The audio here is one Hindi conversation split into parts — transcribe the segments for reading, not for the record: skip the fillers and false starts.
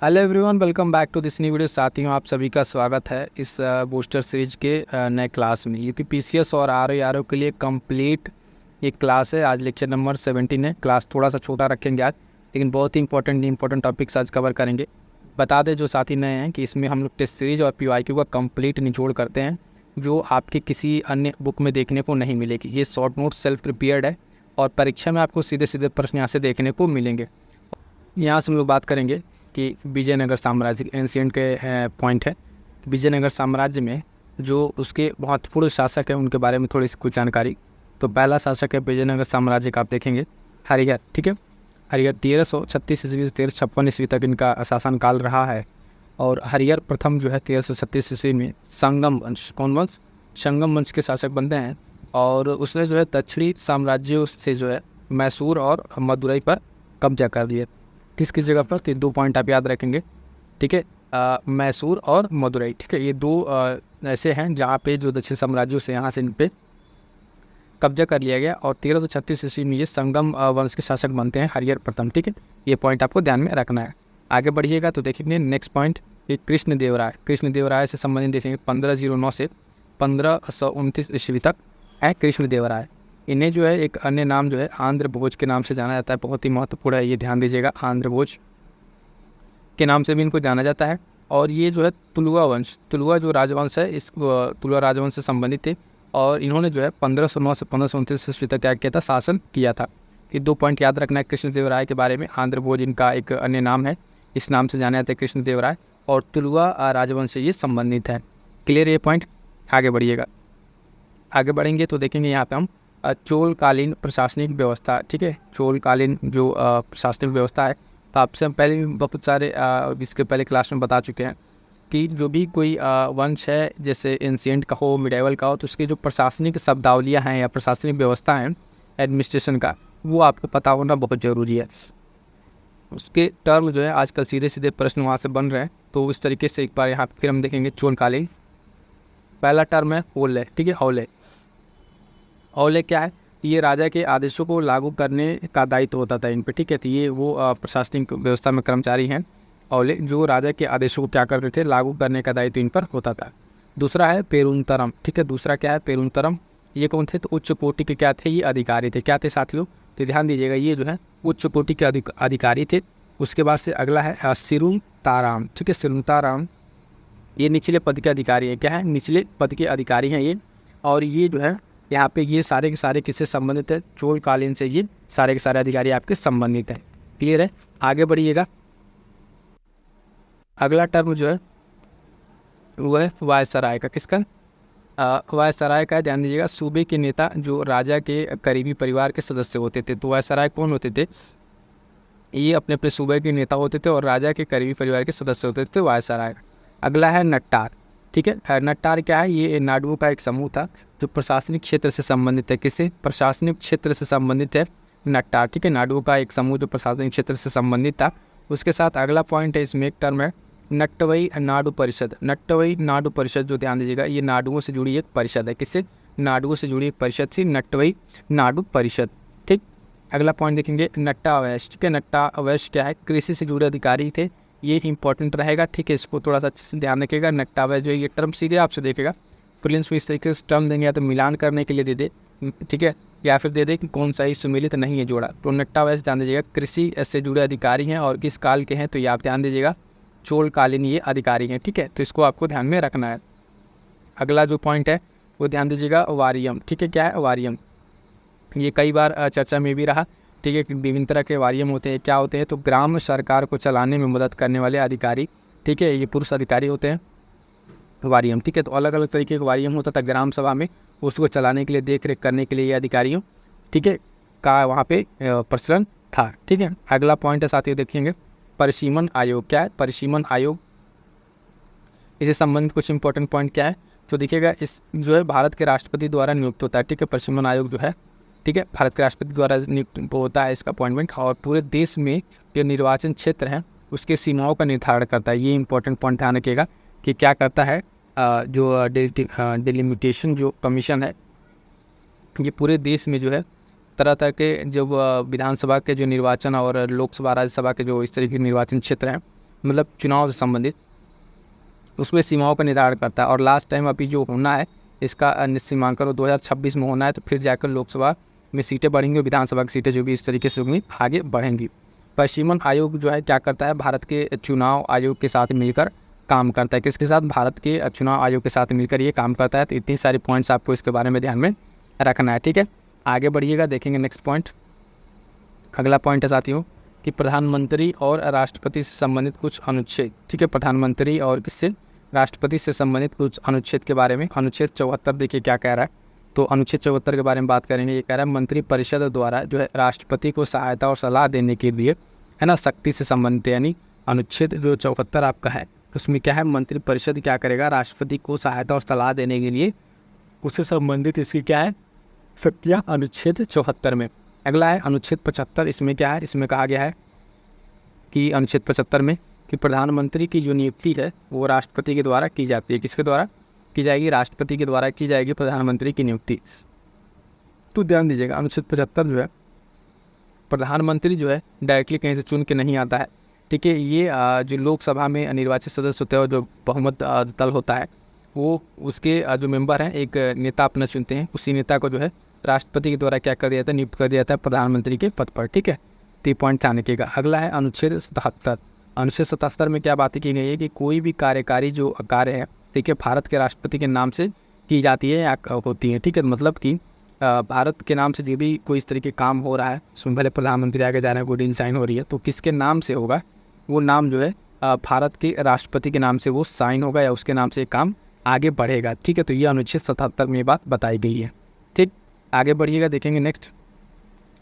Hello everyone, welcome back to this new video. साथियों, आप सभी का स्वागत है इस बूस्टर सीरीज के नए क्लास में। यूपी पीसीएस और आरओ के लिए कंप्लीट एक क्लास है। आज लेक्चर नंबर 17 है। क्लास थोड़ा सा छोटा रखेंगे आज, लेकिन बहुत ही इंपॉर्टेंट टॉपिक्स आज कवर करेंगे। बता दें जो साथी नए हैं कि इसमें हम लोग टेस्ट सीरीज और पीवाईक्यू का कंप्लीट निचोड़ करते हैं, जो आपके किसी अन्य बुक में देखने को नहीं मिलेगी। ये शॉर्ट नोट सेल्फ प्रिपेयर्ड है और परीक्षा में आपको सीधे सीधे प्रश्न यहाँ से देखने को मिलेंगे। यहाँ से हम लोग बात करेंगे कि विजयनगर साम्राज्य एंशिएंट के पॉइंट है। विजयनगर साम्राज्य में जो उसके महत्वपूर्ण शासक हैं उनके बारे में थोड़ी सी कुछ जानकारी। तो पहला शासक है विजयनगर साम्राज्य का, आप देखेंगे हरिहर। ठीक है, हरिहर 1336 ईस्वी से 1356 ईस्वी तक इनका शासनकाल रहा है। और हरिहर प्रथम जो है 1336 ईस्वी में संगम वंश, कौन वंश? संगम वंश के शासक बनते हैं। और उसने जो है दक्षिणी साम्राज्यों से जो है मैसूर और मदुरई पर कब्जा कर लिया। किस जगह पर? तो 2 पॉइंट आप याद रखेंगे। ठीक है, मैसूर और मदुरई। ठीक है, ये 2 ऐसे हैं जहाँ पे जो दक्षिण साम्राज्यों से यहाँ से इन पे कब्जा कर लिया गया। और 1336 ईस्वी में ये संगम वंश के शासक बनते हैं हरिहर प्रथम। ठीक है, ये पॉइंट आपको ध्यान में रखना है। आगे बढ़िएगा तो देखेंगे नेक्स्ट पॉइंट, ये कृष्णदेवराय से संबंधित देखेंगे। 1509 से 1529 ईस्वी तक है कृष्णदेवराय। इन्हें जो है एक अन्य नाम जो है आंध्र भोज के नाम से जाना जाता है। बहुत ही महत्वपूर्ण है, ये ध्यान दीजिएगा, आंध्र भोज के नाम से भी इनको जाना जाता है। और ये जो है तुलुआ वंश, तुलुआ जो राजवंश है, इस तुलुआ राजवंश से संबंधित थे। और इन्होंने जो है 1509 से 1529 ईस्वी तक क्या किया था? शासन किया था। ये 2 पॉइंट याद रखना है कृष्णदेवराय के बारे में। आंध्र भोज इनका एक अन्य नाम है, इस नाम से जाने जाते हैं कृष्णदेवराय। और तुलुआ राजवंश से ये संबंधित है। क्लियर ये पॉइंट? आगे बढ़िएगा। आगे बढ़ेंगे तो देखेंगे यहाँ पे हम चोलकालीन प्रशासनिक व्यवस्था। ठीक है, चोलकालीन जो प्रशासनिक व्यवस्था है, तो आपसे हम पहले भी बहुत सारे इसके पहले क्लास में बता चुके हैं कि जो भी कोई वंश है, जैसे एंशिएंट का हो, मिडाइवल का हो, तो उसकी जो प्रशासनिक शब्दावलियाँ हैं या प्रशासनिक व्यवस्था हैं एडमिनिस्ट्रेशन का, वो आपको पता होना बहुत ज़रूरी है। उसके टर्म जो है आजकल सीधे सीधे प्रश्न वहाँ से बन रहे हैं, तो इस तरीके से एक बार यहाँ फिर हम देखेंगे चोलकालीन। पहला टर्म है औले। ठीक है, औले क्या है? ये राजा के आदेशों को लागू करने का दायित्व होता था इन पे। ठीक है, तो ये वो प्रशासनिक व्यवस्था में कर्मचारी हैं औले, जो राजा के आदेशों को क्या करते थे? लागू करने का दायित्व इन पर होता था। दूसरा है पेरुंतरम। ठीक है, दूसरा क्या है? पेरुंतरम। ये कौन थे? तो उच्च कोटि के क्या थे? ये अधिकारी थे। क्या थे साथियों? तो ध्यान दीजिएगा, ये जो है उच्च कोटि के अधिकारी थे। उसके बाद से अगला है सिरुंताराम। ठीक है, सिरुंताराम ये निचले पद के अधिकारी हैं। क्या है? निचले पद के अधिकारी हैं ये। और ये जो है यहाँ पे ये सारे के सारे किससे संबंधित है? चोलकालीन से ये सारे के सारे अधिकारी आपके संबंधित हैं। क्लियर है? आगे बढ़िएगा। अगला टर्म जो है वो है वायसराय का। किसका? वायसराय का। ध्यान दीजिएगा, सूबे के नेता जो राजा के करीबी परिवार के सदस्य होते थे। तो वायसराय कौन होते थे? ये अपने अपने सूबे के नेता होते थे और राजा के करीबी परिवार के सदस्य होते थे, वायसराय। अगला है नट्टार। ठीक है, नट्टार क्या है? ये नाडुओं का एक समूह था जो प्रशासनिक क्षेत्र से संबंधित है। किससे? प्रशासनिक क्षेत्र से संबंधित है नट्टार। ठीक है, नाडुओं का एक समूह जो प्रशासनिक क्षेत्र से संबंधित था। उसके साथ अगला पॉइंट है, इसमें एक टर्म है नट्टवई नाडु परिषद। नट्टवई नाडु परिषद जो, ध्यान दीजिएगा, ये नाडुओं से जुड़ी एक परिषद है। किससे? नाडुओं से जुड़ी एक परिषद थी नट्टवई नाडु परिषद। ठीक, अगला पॉइंट देखेंगे नट्टा अवैश्य। ठीक है, नट्टा अवैश्य क्या है? कृषि से जुड़े अधिकारी थे। ये इंपॉर्टेंट रहेगा। ठीक है, इसको थोड़ा सा अच्छे से ध्यान रखिएगा। नट्टा अवैश्य जो है, ये टर्म सीधे आपसे देखेगा प्रीलिम्स में इस तरीके से टर्म देंगे, या तो मिलान करने के लिए दे दे, ठीक है, या फिर दे दे कि कौन सा ही सुमेलित नहीं है जोड़ा। तो नट्टा अवैश्य ध्यान दीजिएगा, कृषि से जुड़े अधिकारी हैं। और किस काल के हैं? तो ये आप ध्यान दीजिएगा, चोलकालीन ये अधिकारी हैं। ठीक है, तो इसको आपको ध्यान में रखना है। अगला जो पॉइंट है वो ध्यान दीजिएगा, वारियम। ठीक है, क्या है? वारियम। ये कई बार चर्चा में भी रहा। ठीक है, विभिन्न तरह के वारियम होते हैं। क्या होते हैं? तो ग्राम सरकार को चलाने में मदद करने वाले अधिकारी। ठीक है, ये पुरुष अधिकारी होते हैं वारियम। ठीक है, तो अलग अलग तरीके का वारियम होता था ग्राम सभा में, उसको चलाने के लिए, देख रेख करने के लिए ये अधिकारियों, ठीक है, का वहाँ पे प्रचलन था। ठीक है, अगला पॉइंट है साथियों, देखेंगे परिसीमन आयोग। क्या है? परिसीमन आयोग। इससे संबंधित कुछ इंपॉर्टेंट पॉइंट क्या है? तो देखिएगा, इस जो है भारत के राष्ट्रपति द्वारा नियुक्त होता है। ठीक है, परिसीमन आयोग जो है, ठीक है, भारत के राष्ट्रपति द्वारा नियुक्त होता है इसका अपॉइंटमेंट। और पूरे देश में जो निर्वाचन क्षेत्र है उसके सीमाओं का निर्धारण करता है। ये इंपॉर्टेंट पॉइंट ध्यान रखिएगा कि क्या करता है जो डिलिमिटेशन जो कमीशन है, ये पूरे देश में जो है तरह तरह के जो विधानसभा के जो निर्वाचन और लोकसभा राज्यसभा के जो इस तरीके के निर्वाचन क्षेत्र हैं मतलब चुनाव से संबंधित, उसमें सीमाओं का निर्धारण करता है। और लास्ट टाइम अभी जो होना है इसका सीमांकन 2026 में होना है, तो फिर जाकर लोकसभा में सीटें बढ़ेंगी, विधानसभा की सीटें जो भी इस तरीके से होंगी आगे बढ़ेंगी। पश्चिमन आयोग जो है क्या करता है, भारत के चुनाव आयोग के साथ मिलकर काम करता है। किसके साथ? भारत के चुनाव आयोग के साथ मिलकर ये काम करता है। तो इतनी सारी पॉइंट्स आपको इसके बारे में ध्यान में रखना है, ठीक है। आगे बढ़िएगा, देखेंगे नेक्स्ट पॉइंट। अगला पॉइंट है साथियों कि प्रधानमंत्री और राष्ट्रपति से संबंधित कुछ अनुच्छेद, ठीक है। प्रधानमंत्री और किससे? राष्ट्रपति से संबंधित कुछ अनुच्छेद के बारे में। अनुच्छेद 74 देखिए क्या कह रहा है। तो अनुच्छेद 74 के बारे में बात करेंगे। ये कह रहा है मंत्रिपरिषद द्वारा जो है राष्ट्रपति को सहायता और सलाह देने के लिए, है ना, शक्ति से संबंधित, यानी अनुच्छेद जो 74 आपका है उसमें क्या है, मंत्रिपरिषद क्या करेगा, राष्ट्रपति को सहायता और सलाह देने के लिए उससे संबंधित इसकी क्या है, शक्तियाँ, अनुच्छेद 74 में। अगला है अनुच्छेद 75। इसमें क्या है, इसमें कहा गया है कि अनुच्छेद 75 में कि प्रधानमंत्री की जो नियुक्ति है वो राष्ट्रपति के द्वारा की जाती है। किसके द्वारा की जाएगी? राष्ट्रपति के द्वारा की जाएगी प्रधानमंत्री की नियुक्ति। तो ध्यान दीजिएगा, अनुच्छेद 75 जो है प्रधानमंत्री जो है डायरेक्टली कहीं से चुन के नहीं आता है, ठीक है। ये जो लोकसभा में निर्वाचित सदस्य होते हैं और जो बहुमत दल होता है वो उसके जो मेंबर हैं एक नेता अपना चुनते हैं, उसी नेता को जो है राष्ट्रपति के द्वारा क्या कर दिया था, नियुक्त कर दिया था प्रधानमंत्री के पद पर, ठीक है। 3 पॉइंट ध्यान रखिएगा। अगला है अनुच्छेद 77। अनुच्छेद 77 में क्या बातें की गई है कि कोई भी कार्यकारी जो कार्य है, ठीक है, भारत के राष्ट्रपति के नाम से की जाती है या होती है, ठीक है। मतलब कि भारत के नाम से जो भी कोई इस तरीके काम हो रहा है, उसमें भले प्रधानमंत्री आगे जा रहे हैं, कोई डील साइन हो रही है, तो किसके नाम से होगा, वो नाम जो है भारत के राष्ट्रपति के नाम से वो साइन होगा या उसके नाम से काम आगे बढ़ेगा, ठीक है। तो ये अनुच्छेद 77 में बात बताई गई है, ठीक। आगे बढ़िएगा, देखेंगे नेक्स्ट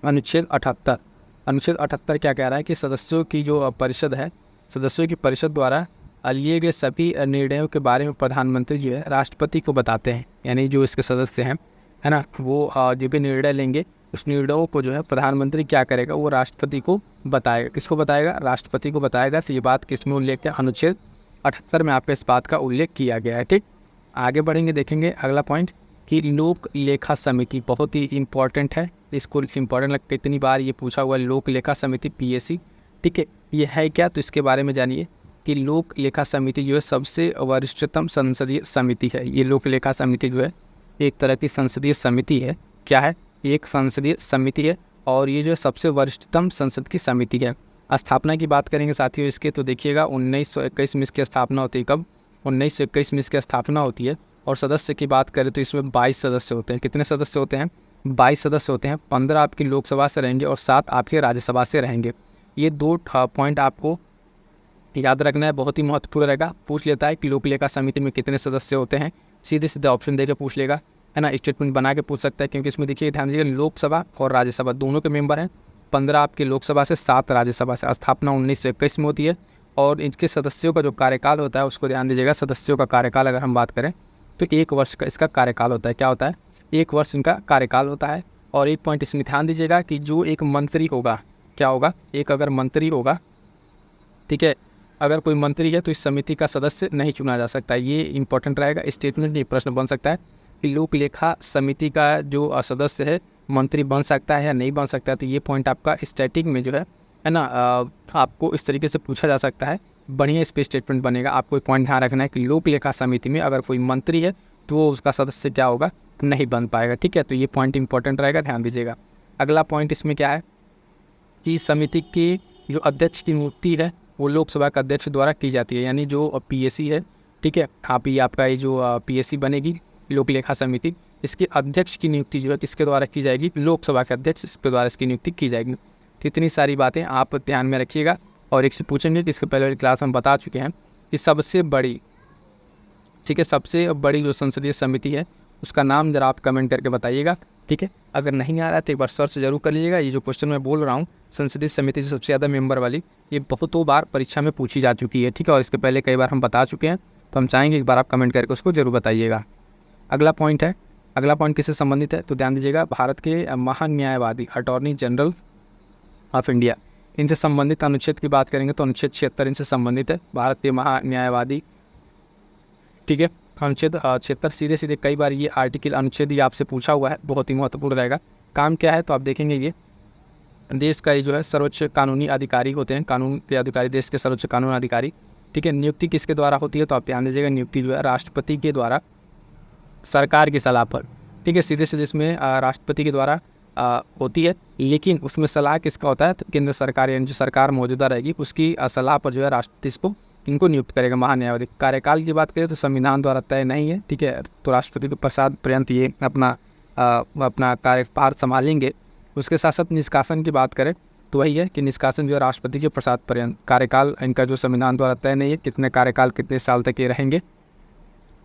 अनुच्छेद 78। अनुच्छेद 78 क्या कह रहा है कि सदस्यों की जो परिषद है, सदस्यों की परिषद द्वारा लिए गए सभी निर्णयों के बारे में प्रधानमंत्री जो है राष्ट्रपति को बताते हैं। यानी जो इसके सदस्य हैं, है ना, वो जो भी निर्णय लेंगे उस निर्णयों को जो है प्रधानमंत्री क्या करेगा, वो राष्ट्रपति को बताएगा। किसको बताएगा? राष्ट्रपति को बताएगा। तो ये बात किसमें उल्लेख है? अनुच्छेद 78 में आपके इस बात का उल्लेख किया गया है, ठीक। आगे बढ़ेंगे, देखेंगे अगला पॉइंट कि लोक लेखा समिति बहुत ही इंपॉर्टेंट है। इसको इंपॉर्टेंट लगता है, इतनी बार ये पूछा हुआ लोक लेखा समिति PSC, ठीक है। ये है क्या? तो इसके बारे में जानिए कि लोक लेखा समिति जो है सबसे वरिष्ठतम संसदीय समिति है। ये लोक लेखा समिति जो है एक तरह की संसदीय समिति है। क्या है? एक संसदीय समिति है और ये जो है सबसे वरिष्ठतम संसद की समिति है। स्थापना की बात करेंगे साथियों इसके, तो देखिएगा 1921 में इसकी स्थापना होती है। कब? 1921 में इसकी स्थापना होती है। और सदस्य की बात करें तो इसमें 22 सदस्य होते हैं। कितने सदस्य होते हैं? 22 सदस्य होते हैं। 15 आपकी लोकसभा से रहेंगे और 7 आपके राज्यसभा से रहेंगे। ये 2 पॉइंट आपको याद रखना है, बहुत ही महत्वपूर्ण रहेगा। पूछ लेता है कि लोक लेखा समिति में कितने सदस्य होते हैं, सीधे सीधे ऑप्शन देकर पूछ लेगा, है ना। स्टेटमेंट बना के पूछ सकता है, क्योंकि इसमें देखिए ध्यान दीजिएगा लोकसभा और राज्यसभा दोनों के मेंबर हैं। 15 आपकी लोकसभा से, 7 राज्यसभा से। स्थापना 1921 में होती है और इनके सदस्यों का जो कार्यकाल होता है उसको ध्यान दीजिएगा। सदस्यों का कार्यकाल अगर हम बात करें तो 1 वर्ष का इसका कार्यकाल होता है। क्या होता है? 1 वर्ष इनका कार्यकाल होता है। और एक पॉइंट इसमें ध्यान दीजिएगा कि जो एक मंत्री होगा, क्या होगा, एक अगर मंत्री होगा, ठीक है, अगर कोई मंत्री है तो इस समिति का सदस्य नहीं चुना जा सकता। ये इंपॉर्टेंट रहेगा। स्टेटमेंट ये प्रश्न बन सकता है कि लोक लेखा समिति का जो सदस्य है मंत्री बन सकता है या नहीं बन सकता है। तो ये पॉइंट आपका स्टैटिक में जो है ना, आपको इस तरीके से पूछा जा सकता है। बढ़िया इस पर स्टेटमेंट बनेगा। आपको एक पॉइंट ध्यान रखना है कि लोक लेखा समिति में अगर कोई मंत्री है तो वो उसका सदस्य क्या होगा, नहीं बन पाएगा, ठीक है। तो ये पॉइंट इंपॉर्टेंट रहेगा, ध्यान दीजिएगा। अगला पॉइंट इसमें क्या है कि समिति की जो अध्यक्ष की नियुक्ति है वो लोकसभा के अध्यक्ष द्वारा की जाती है। यानी जो PSC है, ठीक है, ये आपका ये जो PSC बनेगी लोक लेखा समिति, इसके अध्यक्ष की नियुक्ति जो है किसके द्वारा की जाएगी? लोकसभा के अध्यक्ष इसके द्वारा इसकी नियुक्ति की जाएगी। तो इतनी सारी बातें आप ध्यान में रखिएगा। और एक से पूछेंगे कि इसके पहले वाली क्लास हम बता चुके हैं कि सबसे बड़ी, ठीक है, सबसे बड़ी जो संसदीय समिति है उसका नाम जरा आप कमेंट करके बताइएगा, ठीक है। अगर नहीं आ रहा है तो एक बार सर्च जरूर कर लीजिएगा। ये जो क्वेश्चन मैं बोल रहा हूँ, संसदीय समिति जो सबसे ज़्यादा मेंबर वाली, ये बहुतों बार परीक्षा में पूछी जा चुकी है, ठीक है। और इसके पहले कई बार हम बता चुके हैं, तो हम चाहेंगे एक बार आप कमेंट करके उसको जरूर बताइएगा। अगला पॉइंट है, अगला पॉइंट किससे संबंधित है? तो ध्यान दीजिएगा, भारत के महान्यायवादी अटॉर्नी जनरल ऑफ इंडिया, इनसे संबंधित अनुच्छेद की बात करेंगे तो अनुच्छेद 76 इनसे संबंधित है। भारत के महान्यायवादी, ठीक है, अनुच्छेद 76 सीधे सीधे कई बार ये आर्टिकल अनुच्छेद ही आपसे पूछा हुआ है, बहुत ही महत्वपूर्ण रहेगा। काम क्या है तो आप देखेंगे ये देश का ये जो है सर्वोच्च कानूनी अधिकारी होते हैं, कानून के अधिकारी, देश के सर्वोच्च कानून अधिकारी। ठीक है, नियुक्ति किसके द्वारा होती है, तो आप ध्यान दीजिएगा, नियुक्ति जो है राष्ट्रपति के द्वारा सरकार की सलाह पर। ठीक है, सीधे सीधे इसमें राष्ट्रपति के द्वारा होती है, लेकिन उसमें सलाह किसका होता है, तो केंद्र सरकार यानी जो सरकार मौजूदा रहेगी उसकी सलाह पर जो है राष्ट्रपति इसको इनको नियुक्त करेगा महान्यायवादी। कार्यकाल की बात करें तो संविधान द्वारा तय नहीं है। ठीक है, तो राष्ट्रपति के प्रसाद पर्यंत ये अपना कार्यभार संभालेंगे। उसके साथ साथ निष्कासन की बात करें तो वही है कि निष्कासन जो है राष्ट्रपति के प्रसाद पर्यंत, कार्यकाल इनका जो संविधान द्वारा तय नहीं है, कितने कार्यकाल कितने साल तक ये रहेंगे।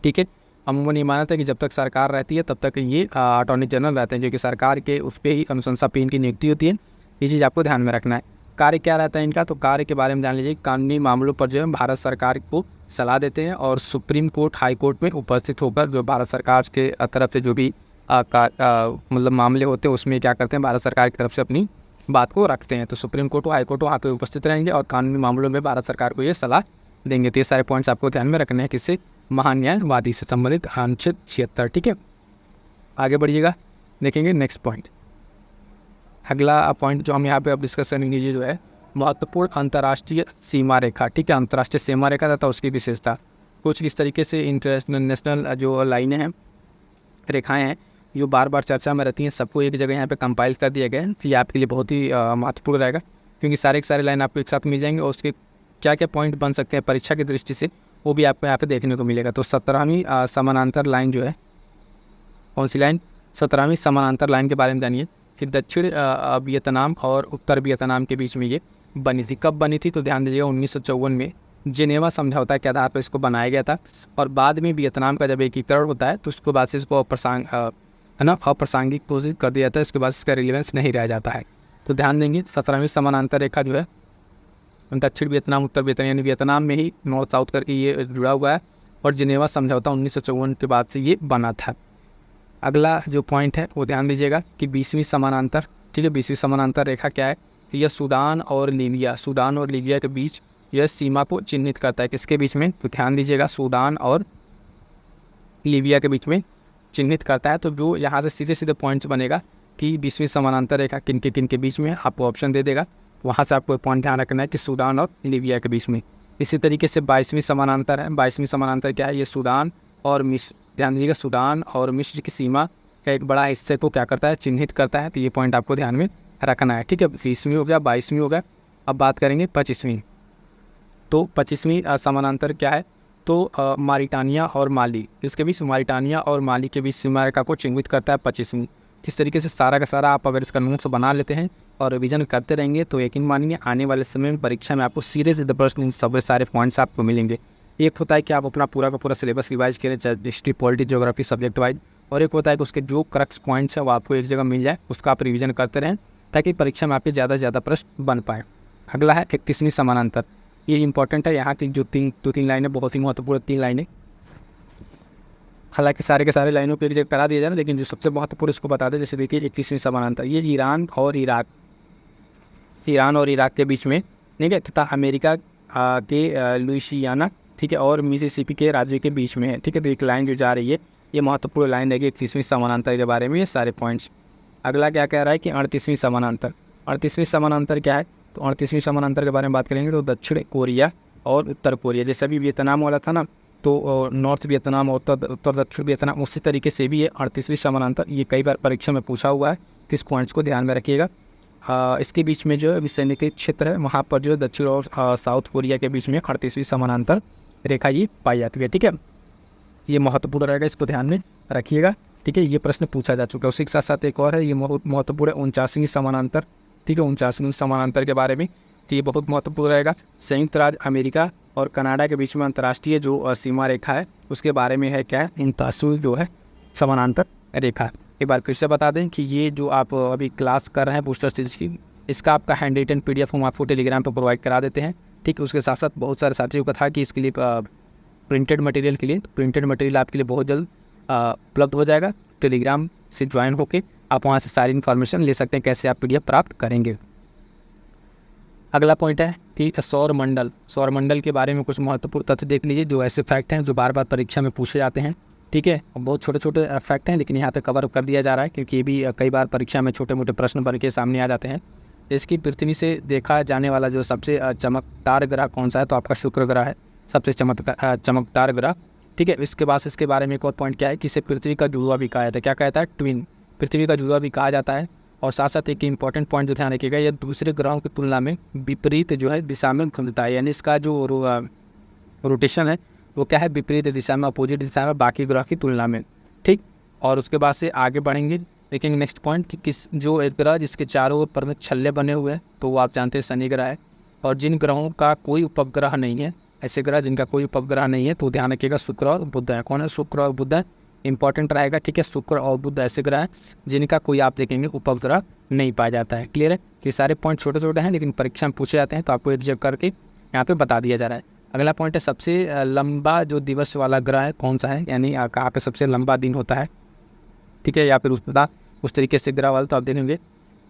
ठीक है, अमूमन ये माना था कि जब तक सरकार रहती है तब तक ये अटॉर्नी जनरल रहते हैं, क्योंकि सरकार के उस पर ही अनुशंसा पे इनकी नियुक्ति होती है। ये चीज़ आपको ध्यान में रखना है। कार्य क्या रहता है इनका, तो कार्य के बारे में जान लीजिए। कानूनी मामलों पर जो है भारत सरकार को सलाह देते हैं और सुप्रीम कोर्ट, हाई कोर्ट में उपस्थित होकर जो भारत सरकार के तरफ से जो भी मतलब मामले होते हैं उसमें क्या करते हैं, भारत सरकार की तरफ से अपनी बात को रखते हैं। तो सुप्रीम कोर्ट, हाई कोर्ट वहाँ पर उपस्थित रहेंगे और कानूनी मामलों में भारत सरकार को ये सलाह देंगे। तो ये सारे पॉइंट्स आपको ध्यान में रखने हैं किससे, महान्यायवादी से संबंधित अनुच्छेद 76। ठीक है, आगे बढ़िएगा, देखेंगे नेक्स्ट पॉइंट। अगला पॉइंट जो हम यहाँ पे अब डिस्कस करेंगे ये जो है महत्वपूर्ण अंतर्राष्ट्रीय सीमा रेखा। ठीक है, अंतर्राष्ट्रीय सीमा रेखा तथा उसकी विशेषता। कुछ इस तरीके से इंटरनेशनल नेशनल जो लाइनें हैं, रेखाएं हैं, जो बार बार चर्चा में रहती हैं, सबको एक जगह यहाँ पे कंपाइल कर दिया गया है। तो ये आपके लिए बहुत ही महत्वपूर्ण रहेगा, क्योंकि सारे के सारे लाइन आपको एक साथ मिल जाएंगे और उसके क्या क्या पॉइंट बन सकते हैं परीक्षा की दृष्टि से, वो भी आपको यहाँ पे देखने को मिलेगा। तो 17वीं समानांतर लाइन जो है, कौन सी लाइन, 17वीं समानांतर लाइन के बारे में जानिए कि दक्षिण वियतनाम और उत्तर वियतनाम के बीच में ये बनी थी। कब बनी थी, तो ध्यान दीजिएगा 1954 में जिनेवा समझौता के आधार पर इसको बनाया गया था। और बाद में वियतनाम का जब एकीकरण होता है तो उसके बाद से इसको अप्रासंगिक घोषित कर दिया जाता है। इसके बाद इसका रिलेवेंस नहीं रह जाता है। तो ध्यान देंगे 17वीं समानांतर रेखा जो है दक्षिण वियतनाम, उत्तर वियतनाम यानी वियतनाम में ही नॉर्थ साउथ करके ये जुड़ा हुआ है और जिनेवा समझौता 1954 के बाद से ये बना था। अगला जो पॉइंट है वो ध्यान दीजिएगा कि 20वीं समानांतर, ठीक है, 20वीं समानांतर रेखा क्या है, तो यह सूडान और लीबिया के बीच यह सीमा को चिन्हित करता है। किसके बीच में, तो ध्यान दीजिएगा सूडान और लीबिया के बीच में चिन्हित करता है। तो जो यहाँ से सीधे सीधे पॉइंट्स बनेगा कि 20वीं समानांतर रेखा किन के बीच में, आपको ऑप्शन दे देगा। वहाँ से आपको पॉइंट ध्यान रखना है कि सूडान और लीबिया के बीच में। इसी तरीके से 22वीं समानांतर है। 22वीं समानांतर क्या है, ये सूडान और मिस्र, ध्यान दीजिएगा सूडान और मिस्र की सीमा का एक बड़ा हिस्से को क्या करता है, चिन्हित करता है। तो ये पॉइंट आपको ध्यान में रखना है। ठीक है, 20वीं हो गया, 22वीं हो गया। अब बात करेंगे 25वीं। तो 25वीं समानांतर क्या है, तो मारिटानिया और माली, इसके बीच मारिटानिया और माली के बीच सीमा रेखा को चिन्हित करता है 25वीं। इस तरीके से सारा का सारा आप अगर इसका नोट्स बना लेते हैं और रिवीजन करते रहेंगे तो यकीन मानिए आने वाले समय में परीक्षा में आपको सीधे सीधे प्रश्न इन सब सारे पॉइंट्स आपको मिलेंगे। एक होता है कि आप अपना पूरा का पूरा सिलेबस रिवाइज करें, चाहे history, polity, geography subject wise, और एक होता है कि उसके जो क्रक्स पॉइंट्स है वो आपको एक जगह मिल जाए, उसका आप रिवीजन करते रहें ताकि परीक्षा में आपके ज़्यादा से ज़्यादा प्रश्न बन पाए। अगला है 31वीं समानांतर। ये इंपॉर्टेंट है, यहाँ की जो तीन लाइनें बहुत ही महत्वपूर्ण 3 लाइनें, हालांकि सारे के सारे लाइनों पर एक जगह करा दिया जाए, लेकिन जो सबसे महत्वपूर्ण इसको बता दें। जैसे देखिए 31वीं समानांतर, ये ईरान और इराक के बीच में, ठीक है, तथा अमेरिका के लुइसियाना, ठीक है, और मिसिसिपी के राज्य के बीच में है। ठीक है, तो एक लाइन जो जा रही है ये महत्वपूर्ण लाइन रहेगी 31वीं समानांतर के बारे में, ये सारे पॉइंट्स। अगला क्या कह रहा है कि 38वीं समानांतर। 38वीं समानांतर क्या है, तो 38वीं समानांतर के बारे में बात करेंगे तो दक्षिण कोरिया और उत्तर कोरिया, जैसे अभी वियतनाम वाला था ना, तो नॉर्थ वियतनाम और उत्तर दक्षिण वियतनाम, उसी तरीके से भी ये 38वीं समानांतर, ये कई बार परीक्षा में पूछा हुआ है। तो इस पॉइंट्स को ध्यान में रखिएगा। इसके बीच में जो विसैनिक क्षेत्र है वहाँ पर जो दक्षिण और साउथ कोरिया के बीच में 38वीं समानांतर रेखा ये पाई जाती है। ठीक है, ये महत्वपूर्ण रहेगा, इसको ध्यान में रखिएगा। ठीक है, ये प्रश्न पूछा जा चुका है। उसी के साथ साथ एक और है, ये बहुत महत्वपूर्ण है 49वीं समानांतर। ठीक है, 49वीं समानांतर के बारे में, तो ये बहुत महत्वपूर्ण रहेगा। संयुक्त राज्य अमेरिका और कनाडा के बीच में अंतर्राष्ट्रीय जो सीमा रेखा है उसके बारे में है, क्या है, 49वीं जो है समानांतर रेखा। एक बार फिर से बता दें कि ये जो आप अभी क्लास कर रहे हैं बूस्टर सीरीज की, इसका आपका हैंड रिटन PDF हम आपको टेलीग्राम पर प्रोवाइड करा देते हैं। ठीक है, उसके साथ साथ बहुत सारे साथियों का था कि इसके लिए प्रिंटेड मटेरियल के लिए, प्रिंटेड मटेरियल आपके लिए बहुत जल्द उपलब्ध हो जाएगा। टेलीग्राम से ज्वाइन होकर आप वहाँ से सारी इन्फॉर्मेशन ले सकते हैं कैसे आप PDF प्राप्त करेंगे। अगला पॉइंट है कि सौरमंडल के बारे में कुछ महत्वपूर्ण तथ्य देख लीजिए, जो ऐसे फैक्ट हैं जो बार बार परीक्षा में पूछे जाते हैं। ठीक है, बहुत छोटे छोटे फैक्ट हैं लेकिन यहाँ पे कवर कर दिया जा रहा है क्योंकि ये भी कई बार परीक्षा में छोटे मोटे प्रश्न बन के सामने आ जाते हैं। इसकी पृथ्वी से देखा जाने वाला जो सबसे चमकदार ग्रह कौन सा है, तो आपका शुक्र ग्रह है सबसे चमकदार ग्रह। ठीक है, इसके बाद इसके बारे में एक और पॉइंट क्या है कि इसे पृथ्वी का जुड़वा भी कहा जाता है। क्या कहता है? ट्विन, पृथ्वी का जुड़वा भी कहा जाता है। और साथ साथ एक इंपॉर्टेंट पॉइंट जो ध्यान रखिएगा, यह दूसरे ग्रहों की तुलना में विपरीत जो है दिशा में घूमता है, यानी इसका जो रोटेशन है वो क्या है, विपरीत दिशा में, अपोजिट दिशा में बाकी ग्रह की तुलना में। ठीक, और उसके बाद से आगे बढ़ेंगे, देखेंगे नेक्स्ट पॉइंट कि किस जो एक ग्रह जिसके चारों ओर पर में छल्ले बने हुए हैं, तो वो आप जानते हैं शनि ग्रह है। और जिन ग्रहों का कोई उपग्रह नहीं है, ऐसे ग्रह जिनका कोई उपग्रह नहीं है, तो ध्यान रखिएगा शुक्र और बुध है। कौन है? शुक्र और बुध है, इंपॉर्टेंट रहेगा। ठीक है, शुक्र और बुध ऐसे ग्रह हैं जिनका कोई आप देखेंगे उपग्रह नहीं पाया जाता है। क्लियर है? ये सारे पॉइंट छोटे छोटे हैं लेकिन परीक्षा में पूछे जाते हैं, तो आपको एक जगह करके यहाँ पे बता दिया जा रहा है। अगला पॉइंट है सबसे लंबा जो दिवस वाला ग्रह है कौन सा है, यानी कहाँ पे सबसे लंबा दिन होता है। ठीक है, या फिर उस तरीके से ग्रह वाला तो आप देखेंगे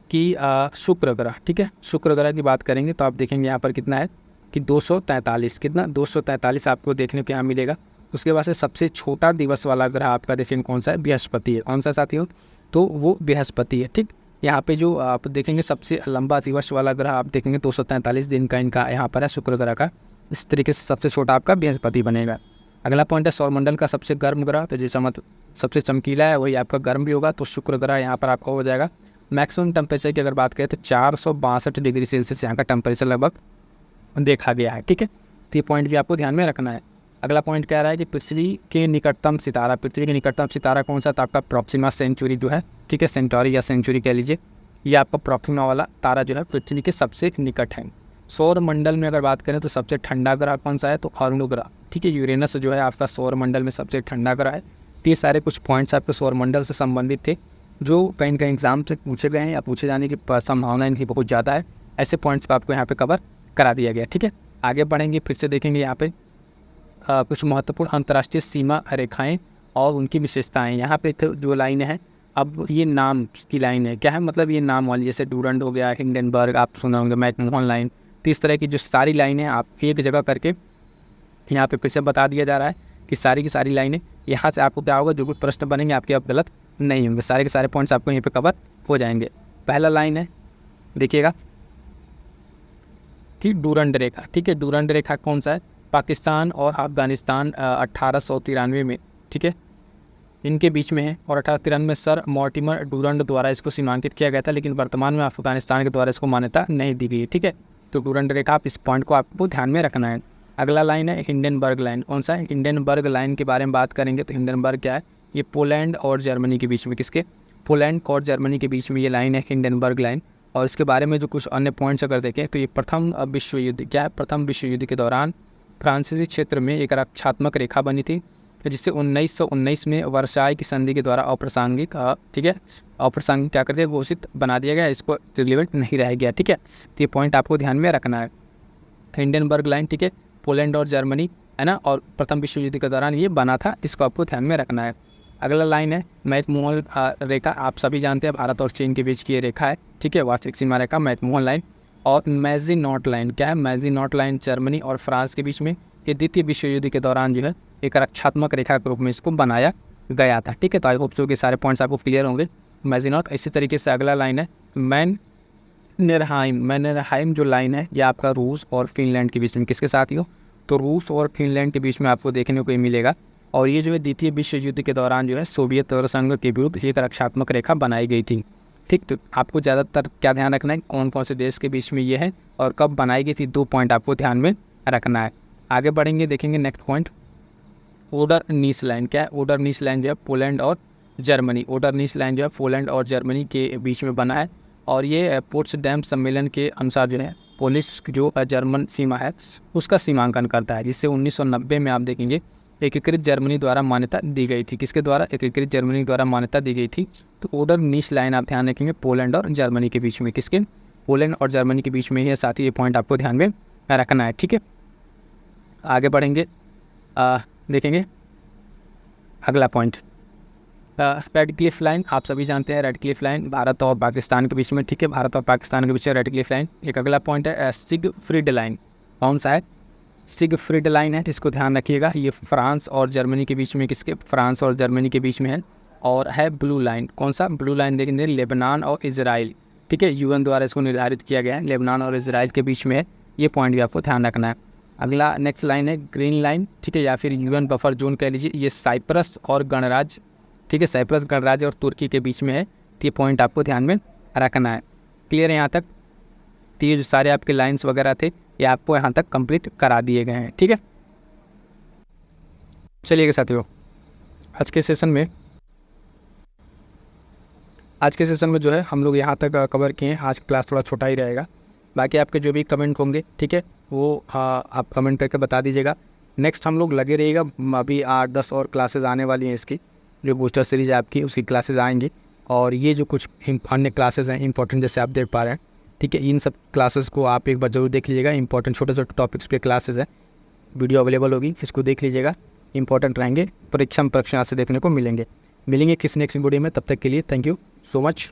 कि शुक्र ग्रह। ठीक है, शुक्र ग्रह की बात करेंगे तो आप देखेंगे यहाँ पर कितना है कि 243, कितना 243 आपको देखने को यहाँ मिलेगा। उसके बाद से सबसे छोटा दिवस वाला ग्रह आपका देखेंगे कौन सा है, बृहस्पति है। कौन सा साथियों? तो वो बृहस्पति है। ठीक, यहाँ पे जो आप देखेंगे सबसे लंबा दिवस वाला ग्रह आप देखेंगे 243 दिन का इनका यहाँ पर है शुक्र ग्रह का। इस तरीके से सबसे छोटा आपका बृहस्पति बनेगा। अगला पॉइंट है सौरमंडल का सबसे गर्म ग्रह, तो जैसा मतलब सबसे चमकीला है वही आपका गर्म भी होगा, तो शुक्र ग्रह यहाँ पर आपका हो जाएगा। मैक्सिमम टेम्परेचर की अगर बात करें तो 462 डिग्री सेल्सियस यहाँ का टेम्परेचर लगभग देखा गया है। ठीक है, तो ये पॉइंट भी आपको ध्यान में रखना है। अगला पॉइंट कह रहा है कि पृथ्वी के निकटतम सितारा कौन सा, तो आपका प्रॉक्सिमा सेंचुरी जो है, ठीक है, सेंटोरी या सेंचुरी कह लीजिए, ये आपका प्रॉक्सिमा वाला तारा जो है पृथ्वी के सबसे निकट है। सौर मंडल में अगर बात करें तो सबसे ठंडा ग्रह कौन सा है, तो अरुण ग्रह। ठीक है, यूरेनस जो है आपका सौर मंडल में सबसे ठंडा ग्रह है। तो ये सारे कुछ पॉइंट्स आपके सौर मंडल से संबंधित थे जो कहीं ना कहीं एग्जाम से पूछे गए हैं या पूछे जाने की संभावना इनकी बहुत ज़्यादा है। ऐसे पॉइंट्स को आपको यहाँ पे कवर करा दिया गया। ठीक है, आगे बढ़ेंगे, फिर से देखेंगे यहाँ पे कुछ महत्वपूर्ण अंतर्राष्ट्रीय सीमा रेखाएं और उनकी विशेषताएं। यहाँ पे जो लाइन है, अब ये नाम की लाइन है, क्या है मतलब ये नाम वाली, जैसे डूरंड हो गया, हिंडनबर्ग आप सुना होंगे, मैकमोहन लाइन, तो इस तरह की जो सारी लाइनें आप एक जगह करके यहाँ पे फिर से बता दिया जा रहा है कि सारी की सारी लाइनें, यहाँ से आपको क्या होगा, जो भी प्रश्न बनेंगे आपके अब गलत नहीं होंगे, सारे के सारे पॉइंट्स आपको यहाँ पे कवर हो जाएंगे। पहला लाइन है देखिएगा, ठीक, डूरंड रेखा। ठीक है, डूरंड रेखा कौन सा है, पाकिस्तान और अफगानिस्तान 1893 में, ठीक है, इनके बीच में है। और 1893 में सर मॉर्टिमर डूरंड द्वारा इसको सीमांकित किया गया था, लेकिन वर्तमान में अफगानिस्तान के द्वारा इसको मान्यता नहीं दी गई है। ठीक है, तो डूरंड रेखा, आप इस पॉइंट को आपको ध्यान में रखना है। अगला लाइन है हिंडनबर्ग लाइन। कौन सा है? हिंडनबर्ग लाइन के बारे में बात करेंगे तो हिंडनबर्ग क्या है, ये पोलैंड और जर्मनी के बीच में, किसके, पोलैंड और जर्मनी के बीच में ये लाइन है हिंडनबर्ग लाइन। और इसके बारे में जो कुछ अन्य पॉइंट्स अगर देखें तो ये प्रथम विश्व युद्ध, क्या है, प्रथम विश्व युद्ध के दौरान फ्रांसीसी क्षेत्र में एक रक्षात्मक रेखा बनी थी, जिससे 1919 में वर्साई की संधि के द्वारा अप्रासंगिक, ठीक है, अप्रासंगिक क्या करते हैं, घोषित बना दिया गया, इसको रिलेवेंट नहीं रह गया। ठीक है, तो ये पॉइंट आपको ध्यान में रखना है। हिंडनबर्ग लाइन, ठीक है, पोलैंड और जर्मनी है ना, और प्रथम विश्व युद्ध के दौरान ये बना था, इसको आपको ध्यान में रखना है। अगला लाइन है मैकमोहन रेखा, आप सभी जानते हैं भारत और चीन के बीच की ये रेखा है। ठीक है, वास्तविक सीमा रेखा मैकमोहन लाइन। और मैजिनॉट लाइन, क्या है, मैजिनॉट लाइन जर्मनी और फ्रांस के बीच में, ये द्वितीय विश्व युद्ध के दौरान जो है एक रक्षात्मक रेखा के रूप में इसको बनाया गया था। ठीक है, तो आई होप सो के सारे पॉइंट्स आपको क्लियर होंगे। मैजिनॉट, इसी तरीके से अगला लाइन है मैनरहाइम जो लाइन है, ये आपका रूस और फिनलैंड के बीच में, किसके साथ ही हो, तो रूस और फिनलैंड के बीच में आपको देखने को मिलेगा। और ये जो है द्वितीय विश्व युद्ध के दौरान जो है सोवियत संघ के विरुद्ध एक रक्षात्मक रेखा बनाई गई थी। ठीक, तो आपको ज़्यादातर क्या ध्यान रखना है, कौन कौन से देश के बीच में ये है और कब बनाई गई थी, 2 पॉइंट आपको ध्यान में रखना है। आगे बढ़ेंगे, देखेंगे नेक्स्ट पॉइंट, ओडर नीस लाइन। क्या है, ओडर नीस लाइन जो है पोलैंड और जर्मनी, ओडर नीस लाइन जो है पोलैंड और जर्मनी के बीच में बना है। और ये पोट्सडैम सम्मेलन के अनुसार जो है पोलिश जो जर्मन सीमा है उसका सीमांकन करता है, जिससे 1990 में आप देखेंगे एकीकृत जर्मनी द्वारा मान्यता दी गई थी। किसके द्वारा? एकीकृत जर्मनी द्वारा मान्यता दी गई थी। तो ओडर नीस लाइन आप ध्यान रखेंगे पोलैंड और जर्मनी के बीच में, किसके, पोलैंड और जर्मनी के बीच में ही है, साथ ही ये पॉइंट आपको ध्यान में रखना है। ठीक है, आगे बढ़ेंगे, देखेंगे अगला पॉइंट, रेड क्लिफ लाइन, आप सभी जानते हैं रेड क्लिफ लाइन भारत और पाकिस्तान के बीच में। ठीक है, भारत और पाकिस्तान के बीच में रेड क्लिफ लाइन। एक अगला पॉइंट है सिगफ्रीड लाइन। कौन सा है? सिगफ्रीड लाइन है, इसको ध्यान रखिएगा, ये फ्रांस और जर्मनी के बीच में, किसके, फ्रांस और जर्मनी के बीच में है। और है ब्लू लाइन। कौन सा? ब्लू लाइन देखेंगे लेबनान और इजराइल। ठीक है, यूएन द्वारा इसको निर्धारित किया गया है, लेबनान और इजराइल के बीच में है। ये पॉइंट भी आपको ध्यान रखना है। अगला नेक्स्ट लाइन है ग्रीन लाइन, ठीक है, या फिर यूएन बफर जोन कह लीजिए। ये साइप्रस और गणराज्य, ठीक है, साइप्रस गणराज्य और तुर्की के बीच में है। तो ये पॉइंट आपको ध्यान में रखना है। क्लियर है यहाँ तक? तो ये जो सारे आपके लाइन्स वगैरह थे ये आपको यहाँ तक कंप्लीट करा दिए गए हैं। ठीक है, चलिए साथियों, आज के सेशन में जो है हम लोग यहाँ तक कवर किए हैं। आज क्लास थोड़ा छोटा ही रहेगा। बाकी आपके जो भी कमेंट होंगे, ठीक है, वो आप कमेंट करके बता दीजिएगा। नेक्स्ट हम लोग लगे रहिएगा, अभी 8-10 और क्लासेस आने वाली हैं इसकी, जो बूस्टर सीरीज है आपकी, उसकी क्लासेस आएंगी। और ये जो कुछ अन्य क्लासेस हैं इंपॉर्टेंट, जैसे आप देख पा रहे हैं, ठीक है, इन सब क्लासेस को आप एक बार ज़रूर देख लीजिएगा। इंपॉर्टेंट छोटे छोटे टॉपिक्स पे क्लासेस हैं, वीडियो अवेलेबल होगी, इसको देख लीजिएगा। इंपॉर्टेंट रहेंगे, परीक्षा में प्रश्न यहाँ से देखने को मिलेंगे किसी नेक्स्ट वीडियो में। तब तक के लिए थैंक यू सो मच।